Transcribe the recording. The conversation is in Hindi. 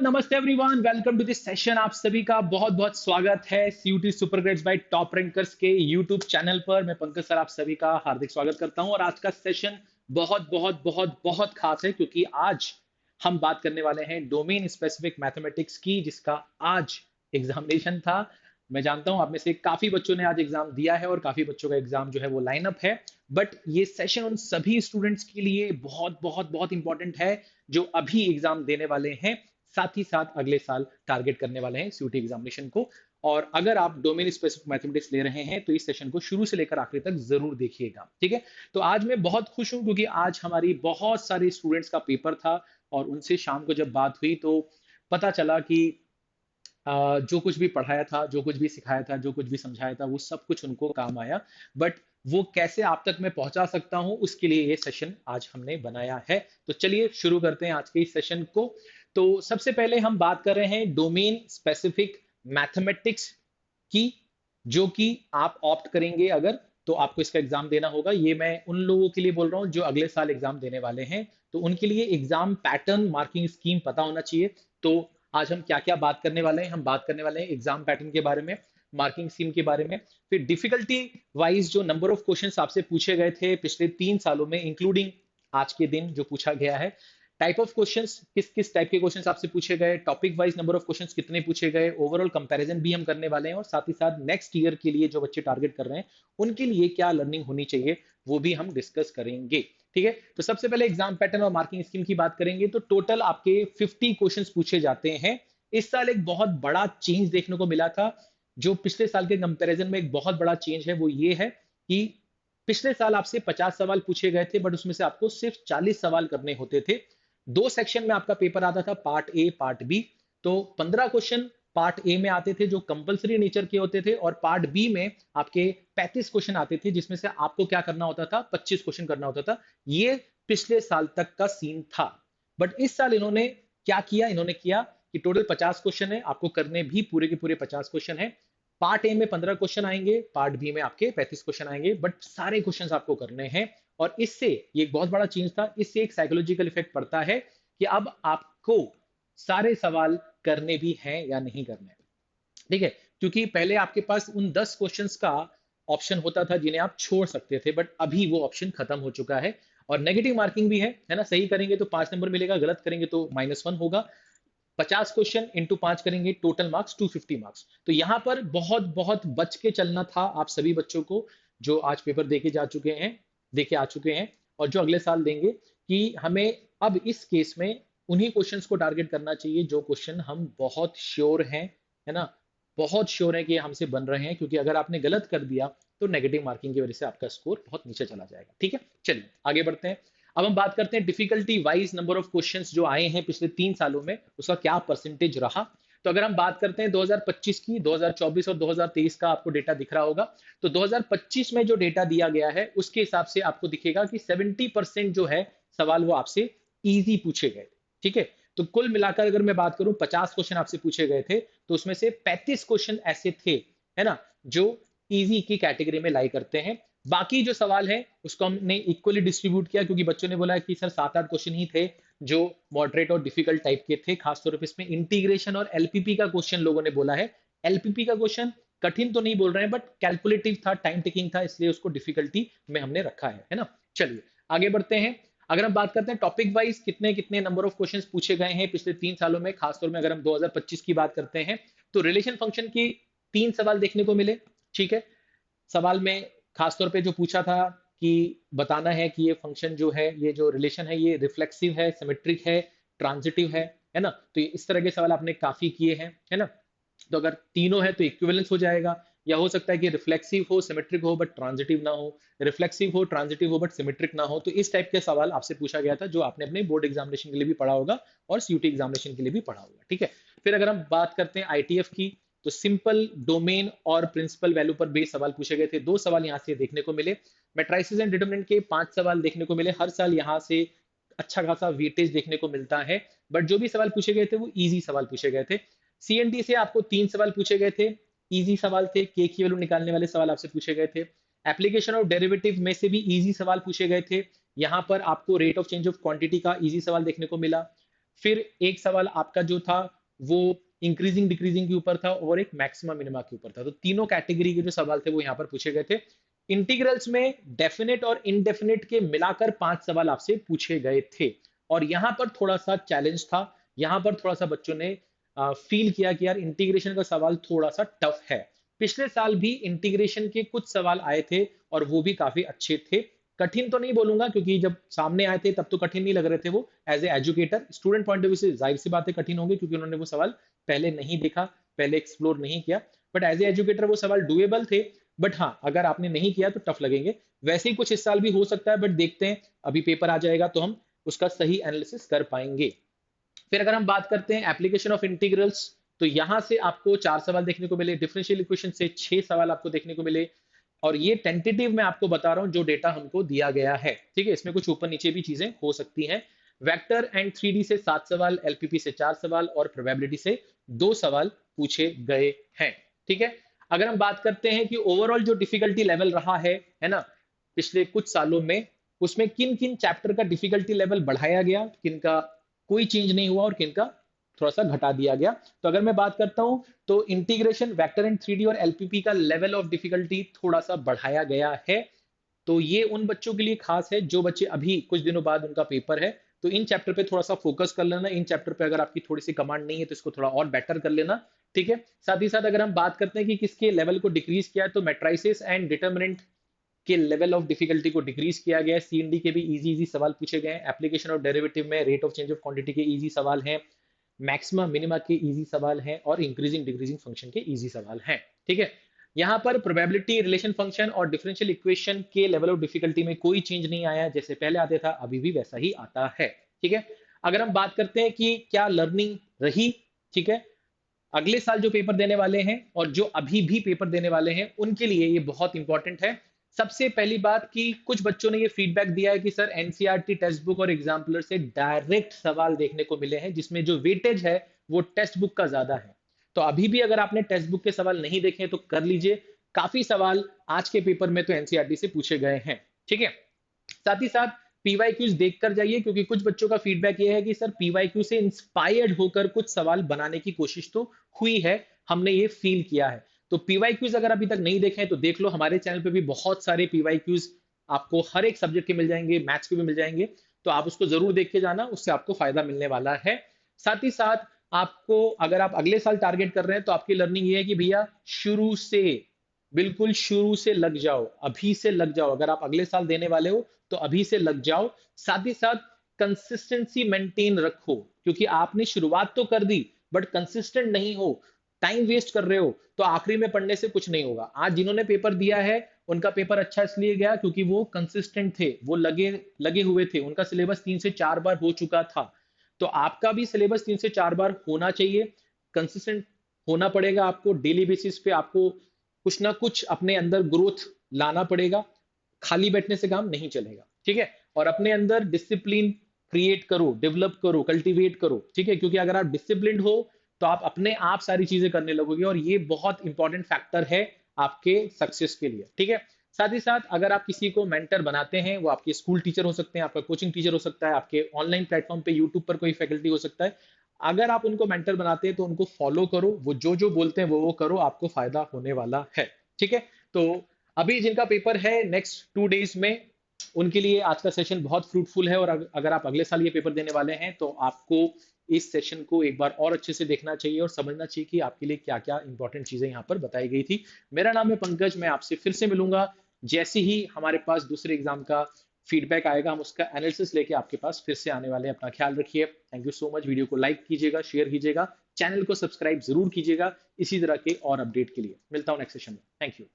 नमस्ते everyone, welcome to this session. आप सभी का बहुत बहुत स्वागत है CUET super grades by top rankers के यूट्यूब चैनल पर। मैं पंकज सर आप सभी का हार्दिक स्वागत करता हूं और आज का सेशन बहुत बहुत बहुत बहुत खास है क्योंकि आज हम बात करने वाले हैं डोमेन स्पेसिफिक मैथमेटिक्स की, जिसका आज एग्जामिनेशन था। मैं जानता हूं आप में से काफी बच्चों ने आज एग्जाम दिया है और काफी बच्चों का एग्जाम जो है वो लाइनअप है, बट ये सेशन उन सभी स्टूडेंट्स के लिए बहुत बहुत बहुत इंपॉर्टेंट है जो अभी एग्जाम देने वाले हैं, साथ ही साथ अगले साल टारगेट करने वाले हैं सीयूटी एग्जामिनेशन को। और अगर आप डोमेन स्पेसिफिक मैथमेटिक्स ले रहे हैं तो इस सेशन को शुरू से लेकर आखिरी तक जरूर देखिएगा, ठीक है। तो आज मैं बहुत खुश हूं क्योंकि आज हमारी बहुत सारे स्टूडेंट्स का पेपर था और उनसे शाम को जब बात हुई तो पता चला कि जो कुछ भी पढ़ाया था, जो कुछ भी सिखाया था, जो कुछ भी समझाया था, वो सब कुछ उनको काम आया। बट वो कैसे आप तक मैं पहुंचा सकता हूं, उसके लिए ये सेशन आज हमने बनाया है। तो चलिए शुरू करते हैं आज के इस सेशन को। तो सबसे पहले हम बात कर रहे हैं डोमेन स्पेसिफिक मैथमेटिक्स की, जो कि आप ऑप्ट करेंगे अगर, तो आपको इसका एग्जाम देना होगा। ये मैं उन लोगों के लिए बोल रहा हूं जो अगले साल एग्जाम देने वाले हैं, तो उनके लिए एग्जाम पैटर्न मार्किंग स्कीम पता होना चाहिए। तो आज हम क्या क्या बात करने वाले हैं, हम बात करने वाले हैं एग्जाम पैटर्न के बारे में, मार्किंग स्कीम के बारे में, फिर डिफिकल्टी वाइज जो नंबर ऑफ क्वेश्चंस आपसे पूछे गए थे पिछले 3 सालों में, इंक्लूडिंग आज के दिन जो पूछा गया है, टाइप ऑफ क्वेश्चंस, किस किस टाइप के क्वेश्चंस आपसे पूछे गए, topic wise number of questions कितने पूछे गए, ओवरऑल कंपैरिजन भी हम करने वाले हैं और साथ ही साथ नेक्स्ट ईयर के लिए जो बच्चे टारगेट कर रहे हैं उनके लिए क्या लर्निंग होनी चाहिए वो भी हम डिस्कस करेंगे, ठीक है। तो सबसे पहले एग्जाम पैटर्न और मार्किंग स्कीम की बात करेंगे तो टोटल आपके 50 क्वेश्चंस पूछे जाते हैं। इस साल एक बहुत बड़ा चेंज देखने को मिला था, जो पिछले साल के कंपैरिजन में एक बहुत बड़ा चेंज है, वो ये है कि पिछले साल आपसे 50 सवाल पूछे गए थे बट उसमें से आपको सिर्फ 40 सवाल करने होते थे। दो सेक्शन में आपका पेपर आता था, पार्ट ए पार्ट बी। तो 15 क्वेश्चन पार्ट ए में आते थे जो कंपलसरी नेचर के होते थे, और पार्ट बी में आपके 35 क्वेश्चन आते थे जिसमें से आपको क्या करना होता था, 25 क्वेश्चन करना होता था। ये पिछले साल तक का सीन था। बट इस साल इन्होंने क्या किया, इन्होंने किया कि टोटल 50 क्वेश्चन है, आपको करने भी पूरे के पूरे 50 क्वेश्चन है। पार्ट ए में 15 क्वेश्चन आएंगे, पार्ट बी में आपके 35 क्वेश्चन आएंगे, बट सारे क्वेश्चन आपको करने हैं। और इससे ये एक बहुत बड़ा चेंज था, इससे एक साइकोलॉजिकल इफेक्ट पड़ता है कि अब आपको सारे सवाल करने भी हैं या नहीं करने, ठीक है। क्योंकि पहले आपके पास उन 10 क्वेश्चंस का ऑप्शन होता था जिन्हें आप छोड़ सकते थे, बट अभी वो ऑप्शन खत्म हो चुका है। और नेगेटिव मार्किंग भी है ना, सही करेंगे तो 5 नंबर मिलेगा, गलत करेंगे तो -1 होगा। 50 क्वेश्चन इंटू 5 करेंगे, टोटल मार्क्स 250 मार्क्स। तो यहां पर बहुत बहुत बच के चलना था आप सभी बच्चों को जो आज पेपर देके जा चुके हैं, देके आ चुके हैं और जो अगले साल देंगे, कि हमें अब इस केस में उन्हीं क्वेश्चंस को टारगेट करना चाहिए जो क्वेश्चन हम बहुत श्योर हैं, है ना, बहुत श्योर है कि ये हमसे बन रहे हैं। क्योंकि अगर आपने गलत कर दिया तो नेगेटिव मार्किंग की वजह से आपका स्कोर बहुत नीचे चला जाएगा, ठीक है। चलिए आगे बढ़ते हैं। अब हम बात करते हैं difficulty wise number of questions जो आए हैं पिछले 3 सालों में, उसका क्या परसेंटेज रहा। तो अगर हम बात करते हैं 2025 की, 2024 और 2023 का आपको डेटा दिख रहा होगा। तो 2025 में जो डेटा दिया गया है उसके हिसाब से आपको दिखेगा कि 70% जो है सवाल वो आपसे इजी पूछे गए, ठीक है। तो कुल मिलाकर अगर मैं बात करूं 50 क्वेश्चन आपसे पूछे गए थे, तो उसमें से 35 क्वेश्चन ऐसे थे, है ना, जो इजी की कैटेगरी में लाई करते हैं। बाकी जो सवाल है उसको हमने इक्वली डिस्ट्रीब्यूट किया क्योंकि बच्चों ने बोला कि सर 7-8 क्वेश्चन ही थे जो मॉडरेट और डिफिकल्ट टाइप के थे, खासतौर पर इसमें इंटीग्रेशन और एलपीपी का क्वेश्चन लोगों ने बोला है। एलपीपी का क्वेश्चन कठिन तो नहीं बोल रहे हैं बट कैलकुलेटिव था, टाइम टेकिंग था, इसलिए उसको डिफिकल्टी में हमने रखा है ना। चलिए आगे बढ़ते हैं। अगर हम बात करते हैं टॉपिक वाइज कितने कितने नंबर ऑफ क्वेश्चंस पूछे गए हैं पिछले 3 सालों में, खासतौर में अगर हम 2025 की बात करते हैं तो रिलेशन फंक्शन की 3 सवाल देखने को मिले, ठीक है। सवाल में खासतौर पे जो पूछा था कि बताना है कि ये फंक्शन जो है, ये जो रिलेशन है, ये रिफ्लेक्सिव है, सिमेट्रिक है, ट्रांजिटिव है ना। तो इस तरह के सवाल आपने काफी किए हैं, है ना। तो अगर तीनों है तो इक्विवेलेंस हो जाएगा, या हो सकता है कि रिफ्लेक्सिव हो सिमेट्रिक हो बट ट्रांजिटिव ना हो, रिफ्लेक्सिव हो ट्रांजिटिव हो बट सिमेट्रिक ना हो। तो इस टाइप के सवाल आपसे पूछा गया था जो आपने अपने बोर्ड एग्जामिनेशन के लिए भी पढ़ा होगा और सीयूटी एग्जामिनेशन के लिए भी पढ़ा होगा, ठीक है। फिर अगर हम बात करते हैं आईटीएफ की, तो सिंपल डोमेन और प्रिंसिपल वैल्यू पर बेस सवाल पूछे गए थे। 2 सवाल यहाँ से देखने को मिले। मैट्रिसेस एंड डिटरमिनेंट के 5 सवाल देखने को मिले। हर साल यहाँ से अच्छा खासा वेटेज देखने को मिलता है, बट जो भी सवाल पूछे गए थे वो इजी सवाल पूछे गए थे। सीएनडी से आपको 3 सवाल पूछे गए थे, इजी सवाल थे, के की वैल्यू निकालने वाले सवाल आपसे पूछे गए थे। एप्लीकेशन ऑफ डेरिवेटिव में से भी इजी सवाल पूछे गए थे। यहाँ पर आपको rate of change of quantity का इजी सवाल देखने को मिला। फिर एक सवाल आपका जो था वो इंक्रीजिंग डिक्रीजिंग के ऊपर था और एक मैक्सिमम मिनिमा के ऊपर था। तो तीनों कैटेगरी के जो सवाल थे वो यहाँ पर पूछे गए थे। इंटीग्रल्स में डेफिनेट और इनडेफिनेट के मिलाकर 5 सवाल आपसे पूछे गए थे और यहाँ पर थोड़ा सा चैलेंज था। यहाँ पर थोड़ा सा बच्चों ने फील किया कि यार इंटीग्रेशन का सवाल थोड़ा सा टफ है। पिछले साल भी इंटीग्रेशन के कुछ सवाल आए थे और वो भी काफी अच्छे थे। कठिन तो नहीं बोलूंगा क्योंकि जब सामने आए थे तब तो कठिन नहीं लग रहे थे वो। As a educator student point of view से जाहिर सी बातें कठिन होंगे क्योंकि उन्होंने वो सवाल पहले नहीं देखा, पहले एक्सप्लोर नहीं किया। बट एज ए एजुकेटर वो सवाल डुएबल थे। बट हाँ, अगर आपने नहीं किया तो टफ लगेंगे। वैसे ही कुछ इस साल भी हो सकता है, बट देखते हैं, अभी पेपर आ जाएगा तो हम उसका सही एनालिसिस कर पाएंगे। फिर अगर हम बात करते हैं एप्लीकेशन ऑफ इंटीग्रल्स, तो यहां से आपको 4 सवाल देखने को मिले, डिफरेंशियल इक्वेशन से 6 सवाल आपको देखने को मिले। और ये टेंटेटिव मैं आपको बता रहा हूं जो डेटा हमको दिया गया है, ठीक है, इसमें कुछ ऊपर नीचे भी चीजें हो सकती हैं। वेक्टर एंड 3D से 7 सवाल, एलपीपी से 4 सवाल और प्रोबेबिलिटी से 2 सवाल पूछे गए हैं। ठीक है, अगर हम बात करते हैं कि ओवरऑल जो डिफिकल्टी लेवल रहा है ना, पिछले कुछ सालों में, उसमें किन किन चैप्टर का डिफिकल्टी लेवल बढ़ाया गया, किन का कोई चेंज नहीं हुआ और किन का थोड़ा सा घटा दिया गया। तो अगर मैं बात करता हूं तो इंटीग्रेशन, वेक्टर एंड 3D और एलपीपी का लेवल ऑफ डिफिकल्टी थोड़ा सा बढ़ाया गया है। तो ये उन बच्चों के लिए खास है जो बच्चे अभी कुछ दिनों बाद उनका पेपर है, तो इन चैप्टर पे थोड़ा सा फोकस कर लेना। इन चैप्टर पे अगर आपकी थोड़ी सी कमांड नहीं है तो इसको थोड़ा और बेटर कर लेना। ठीक है, साथ ही साथ अगर हम बात करते हैं कि किसके लेवल को डिक्रीज किया है, तो मैट्राइसिस एंड डिटर्मिनेंट के लेवल ऑफ डिफिकल्टी को डिक्रीज किया गया है। सीएनडी के भी इजी सवाल पूछे गए हैं। एप्लीकेशन ऑफ डेरिवेटिव में rate of change of quantity के इजी सवाल हैं, मैक्सिमम मिनिमा के इजी सवाल हैं और इंक्रीजिंग डिक्रीजिंग फंक्शन के इजी सवाल हैं। ठीक है, यहाँ पर प्रोबेबिलिटी, रिलेशन फंक्शन और डिफरेंशियल इक्वेशन के लेवल ऑफ डिफिकल्टी में कोई चेंज नहीं आया, जैसे पहले आते था अभी भी वैसा ही आता है। ठीक है, अगर हम बात करते हैं कि क्या लर्निंग रही, ठीक है, अगले साल जो पेपर देने वाले हैं और जो अभी भी पेपर देने वाले हैं उनके लिए ये बहुत इंपॉर्टेंट है। सबसे पहली बात कि कुछ बच्चों ने ये फीडबैक दिया है कि सर एनसीईआरटी टेक्स्ट बुक और एग्जाम्पलर से डायरेक्ट सवाल देखने को मिले हैं, जिसमें जो वेटेज है वो टेक्स्ट बुक का ज्यादा है। तो अभी भी अगर आपने टेक्स्ट बुक के सवाल नहीं देखे तो कर लीजिए। काफी सवाल आज के पेपर में तो एनसीईआरटी से पूछे गए हैं। ठीक है, साथ ही साथ पीवाईक्यूज देखकर जाइए, क्योंकि कुछ बच्चों का फीडबैक ये है कि सर पीवाईक्यू से इंस्पायर्ड होकर कुछ सवाल बनाने की कोशिश तो हुई है, हमने ये फील किया है। तो पीवाईक्यूज अगर अभी तक नहीं देखे हैं तो देख लो, हमारे चैनल पे भी बहुत सारे पीवाईक्यूज आपको हर एक सब्जेक्ट के मिल जाएंगे, मैथ्स के भी मिल जाएंगे, तो आप उसको जरूर देख के जाना, उससे आपको फायदा मिलने वाला है। साथ ही साथ आपको, अगर आप अगले साल टारगेट कर रहे हैं तो आपकी लर्निंग ये है कि भैया शुरू से, बिल्कुल शुरू से लग जाओ, अभी से लग जाओ। अगर आप अगले साल देने वाले हो तो अभी से लग जाओ। साथ ही साथ कंसिस्टेंसी मेंटेन रखो, क्योंकि आपने शुरुआत तो कर दी बट कंसिस्टेंट नहीं हो, टाइम वेस्ट कर रहे हो, तो आखिरी में पढ़ने से कुछ नहीं होगा। आज जिन्होंने पेपर दिया है उनका पेपर अच्छा इसलिए गया क्योंकि वो कंसिस्टेंट थे, वो लगे लगे हुए थे, उनका सिलेबस 3 से 4 बार हो चुका था। तो आपका भी सिलेबस 3 से 4 बार होना चाहिए। कंसिस्टेंट होना पड़ेगा आपको, डेली बेसिस पे आपको कुछ ना कुछ अपने अंदर ग्रोथ लाना पड़ेगा। खाली बैठने से काम नहीं चलेगा। ठीक है, और अपने अंदर डिसिप्लिन क्रिएट करो, डेवलप करो, कल्टीवेट करो। ठीक है, क्योंकि अगर आप डिसिप्लिन हो तो आप अपने आप सारी चीजें करने लगोगे और ये बहुत इंपॉर्टेंट फैक्टर है आपके सक्सेस के लिए। ठीक है, साथ ही साथ अगर आप किसी को मेंटर बनाते हैं, वो आपके स्कूल टीचर हो सकते हैं, आपका कोचिंग टीचर हो सकता है, आपके ऑनलाइन प्लेटफॉर्म पे यूट्यूब पर कोई फैकल्टी हो सकता है, अगर आप उनको मेंटर बनाते हैं तो उनको फॉलो करो, वो जो जो बोलते हैं वो करो, आपको फायदा होने वाला है। ठीक है, तो अभी जिनका पेपर है नेक्स्ट 2 डेज में, उनके लिए आज का सेशन बहुत फ्रूटफुल है। और अगर आप अगले साल ये पेपर देने वाले हैं तो आपको इस सेशन को एक बार और अच्छे से देखना चाहिए और समझना चाहिए कि आपके लिए क्या क्या इंपॉर्टेंट चीजें यहाँ पर बताई गई थी। मेरा नाम है पंकज, मैं आपसे फिर से मिलूंगा जैसे ही हमारे पास दूसरे एग्जाम का फीडबैक आएगा, हम उसका एनालिसिस लेके आपके पास फिर से आने वाले हैं। अपना ख्याल रखिए। Thank you so much. Video को लाइक कीजिएगा, शेयर कीजिएगा, चैनल को सब्सक्राइब जरूर कीजिएगा इसी तरह के और अपडेट के लिए। मिलता हूं नेक्स्ट सेशन में। Thank you.